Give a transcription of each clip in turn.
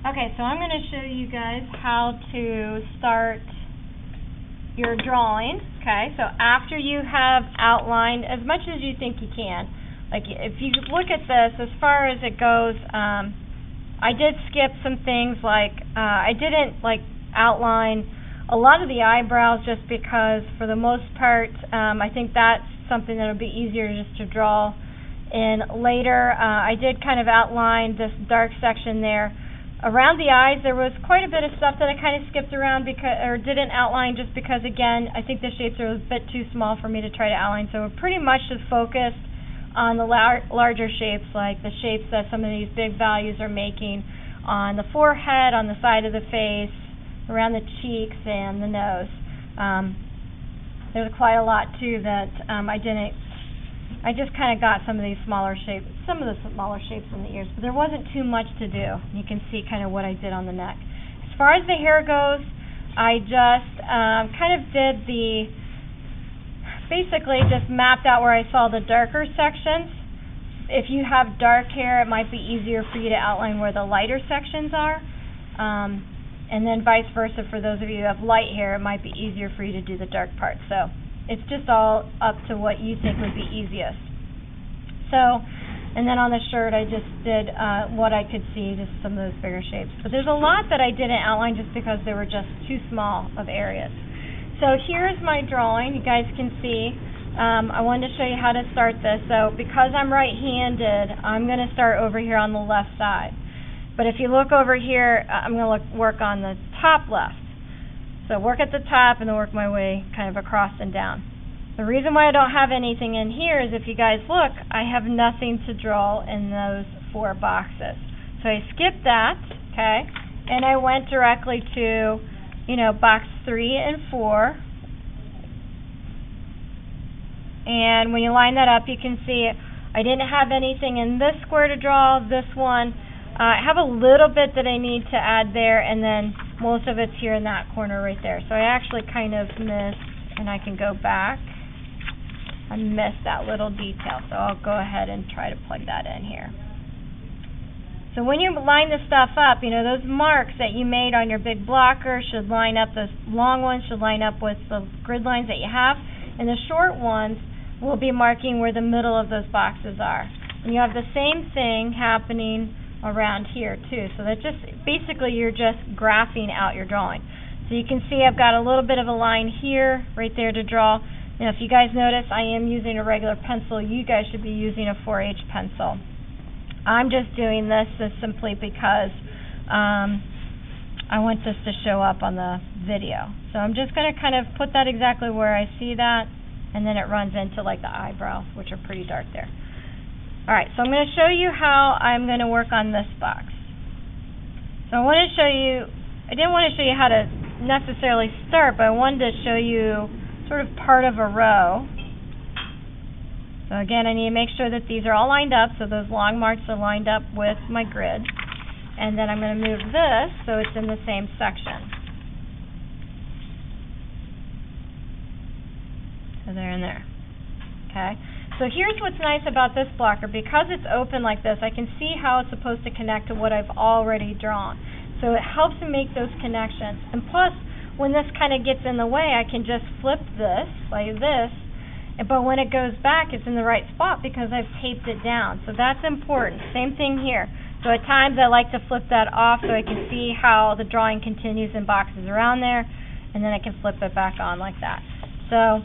Okay, so I'm going to show you guys how to start your drawing. Okay, so after you have outlined as much as you think you can, like if you look at this, as far as it goes, I did skip some things like I didn't outline a lot of the eyebrows just because for the most part I think that's something that'll be easier just to draw in later. I did kind of outline this dark section there. Around the eyes, there was quite a bit of stuff that I kind of skipped around or didn't outline just because, again, I think the shapes are a bit too small for me to try to outline. So we're pretty much just focused on the larger shapes, like the shapes that some of these big values are making on the forehead, on the side of the face, around the cheeks, and the nose. There's quite a lot, too, that I just kind of got some of the smaller shapes in the ears, but there wasn't too much to do. You can see kind of what I did on the neck. As far as the hair goes, I just kind of basically just mapped out where I saw the darker sections. If you have dark hair, it might be easier for you to outline where the lighter sections are. And then vice versa, for those of you who have light hair, it might be easier for you to do the dark parts. So it's just all up to what you think would be easiest. So, and then on the shirt, I just did what I could see, just some of those bigger shapes. But there's a lot that I didn't outline just because they were just too small of areas. So here's my drawing. You guys can see. I wanted to show you how to start this. So because I'm right-handed, I'm going to start over here on the left side. But if you look over here, I'm going to work on the top left. So work at the top and then work my way kind of across and down. The reason why I don't have anything in here is if you guys look, I have nothing to draw in those 4 boxes. So I skipped that, okay, and I went directly to, box 3 and 4. And when you line that up, you can see I didn't have anything in this square to draw, this one. I have a little bit that I need to add there, and then most of it's here in that corner right there. So I actually kind of missed, and I can go back. I missed that little detail, so I'll go ahead and try to plug that in here. So when you line this stuff up, those marks that you made on your big blocker should line up, those long ones should line up with the grid lines that you have, and the short ones will be marking where the middle of those boxes are. And you have the same thing happening around here too. So that just basically you're just graphing out your drawing. So you can see I've got a little bit of a line here, right there to draw. Now if you guys notice, I am using a regular pencil. You guys should be using a 4H pencil. I'm just doing this simply because I want this to show up on the video. So I'm just going to kind of put that exactly where I see that, and then it runs into like the eyebrows, which are pretty dark there. Alright, so I'm going to show you how I'm going to work on this box. So I didn't want to show you how to necessarily start, but I wanted to show you sort of part of a row. So again, I need to make sure that these are all lined up, so those long marks are lined up with my grid. And then I'm going to move this so it's in the same section. So they're in there. Okay. So here's what's nice about this blocker. Because it's open like this, I can see how it's supposed to connect to what I've already drawn. So it helps me make those connections. And plus, when this kind of gets in the way, I can just flip this like this. But when it goes back, it's in the right spot because I've taped it down. So that's important. Same thing here. So at times I like to flip that off so I can see how the drawing continues in boxes around there. And then I can flip it back on like that. So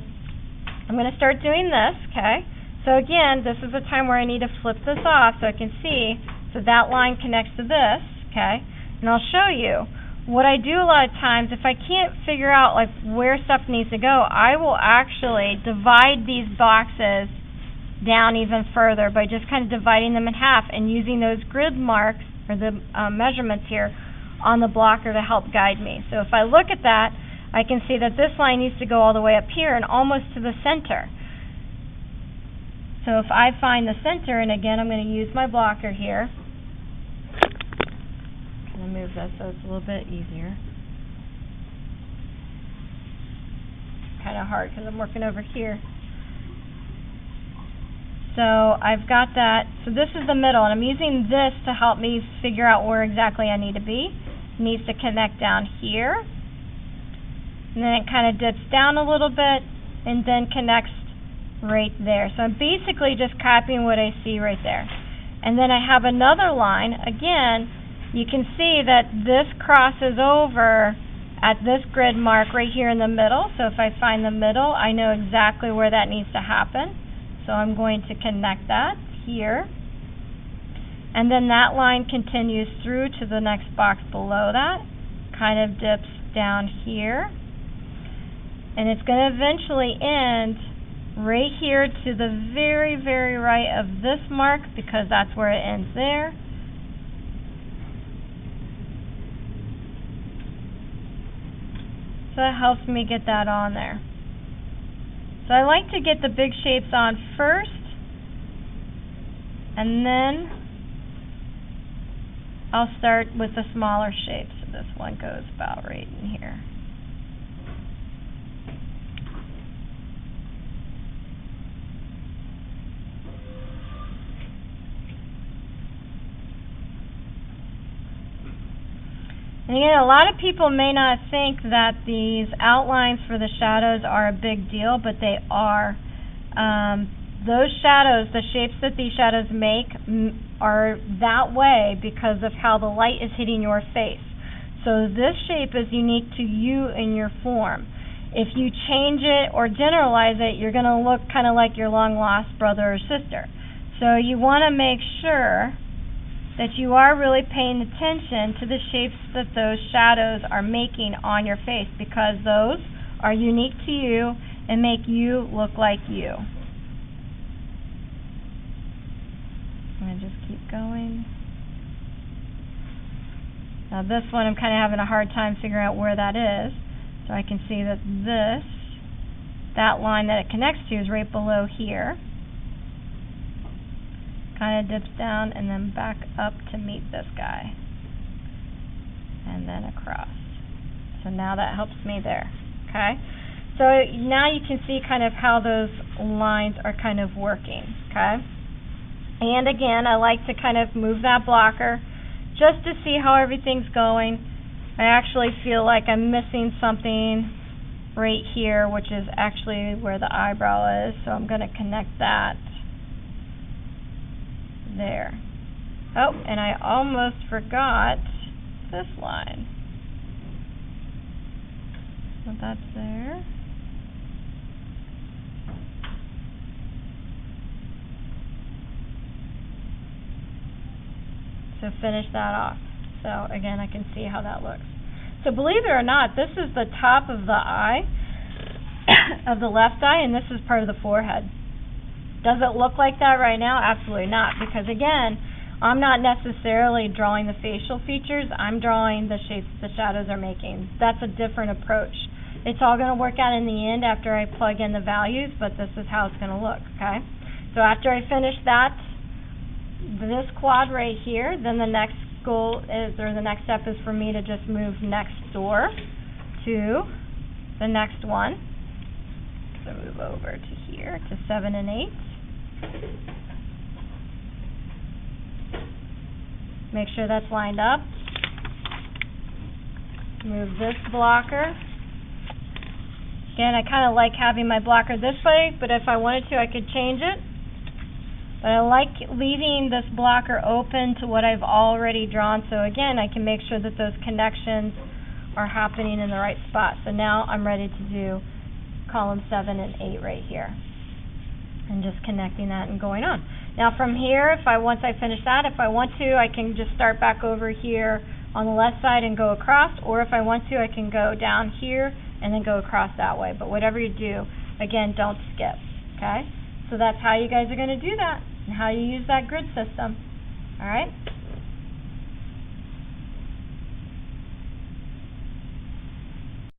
I'm going to start doing this, okay? So again, this is the time where I need to flip this off so I can see, so that line connects to this, okay? And I'll show you. What I do a lot of times, if I can't figure out where stuff needs to go, I will actually divide these boxes down even further by just kind of dividing them in half and using those grid marks, or the measurements here, on the blocker to help guide me. So if I look at that, I can see that this line needs to go all the way up here and almost to the center. So if I find the center, and again I'm going to use my blocker here. I'm going to move this so it's a little bit easier. Kind of hard because I'm working over here. So I've got that. So this is the middle, and I'm using this to help me figure out where exactly I need to be. It needs to connect down here. And then it kind of dips down a little bit and then connects right there. So I'm basically just copying what I see right there. And then I have another line. Again, you can see that this crosses over at this grid mark right here in the middle. So if I find the middle, I know exactly where that needs to happen. So I'm going to connect that here. And then that line continues through to the next box below that, kind of dips down here. And it's going to eventually end right here to the very, very right of this mark, because that's where it ends there. So it helps me get that on there. So I like to get the big shapes on first, and then I'll start with the smaller shapes. So this one goes about right in here. And again, a lot of people may not think that these outlines for the shadows are a big deal, but they are. Those shadows, the shapes that these shadows make, are that way because of how the light is hitting your face. So this shape is unique to you and your form. If you change it or generalize it, you're going to look kind of like your long-lost brother or sister. So you want to make sure that you are really paying attention to the shapes that those shadows are making on your face, because those are unique to you and make you look like you. I'm going to just keep going. Now this one I'm kind of having a hard time figuring out where that is. So I can see that that line that it connects to is right below here. Kind of dips down and then back up to meet this guy, and then across. So now that helps me there. Okay, so now you can see kind of how those lines are kind of working. Okay, and again, I like to kind of move that blocker just to see how everything's going. I actually feel like I'm missing something right here, which is actually where the eyebrow is, so I'm going to connect that there. Oh, and I almost forgot this line. So that's there. So finish that off. So again, I can see how that looks. So believe it or not, this is the top of the eye, of the left eye, and this is part of the forehead. Does it look like that right now? Absolutely not, because again, I'm not necessarily drawing the facial features, I'm drawing the shapes the shadows are making. That's a different approach. It's all going to work out in the end after I plug in the values, but this is how it's going to look, okay? So after I finish that, this quad right here, then the next goal is, or the next step is for me to just move next door to the next one. So move over to here, to 7 and 8. Make sure that's lined up. Move this blocker. Again, I kind of like having my blocker this way, but if I wanted to, I could change it. But I like leaving this blocker open to what I've already drawn, so again, I can make sure that those connections are happening in the right spot. So now I'm ready to do column 7 and 8 right here, and just connecting that and going on. Now from here, once I finish that, if I want to, I can just start back over here on the left side and go across, or if I want to, I can go down here and then go across that way. But whatever you do, again, don't skip, okay? So that's how you guys are going to do that, and how you use that grid system, all right?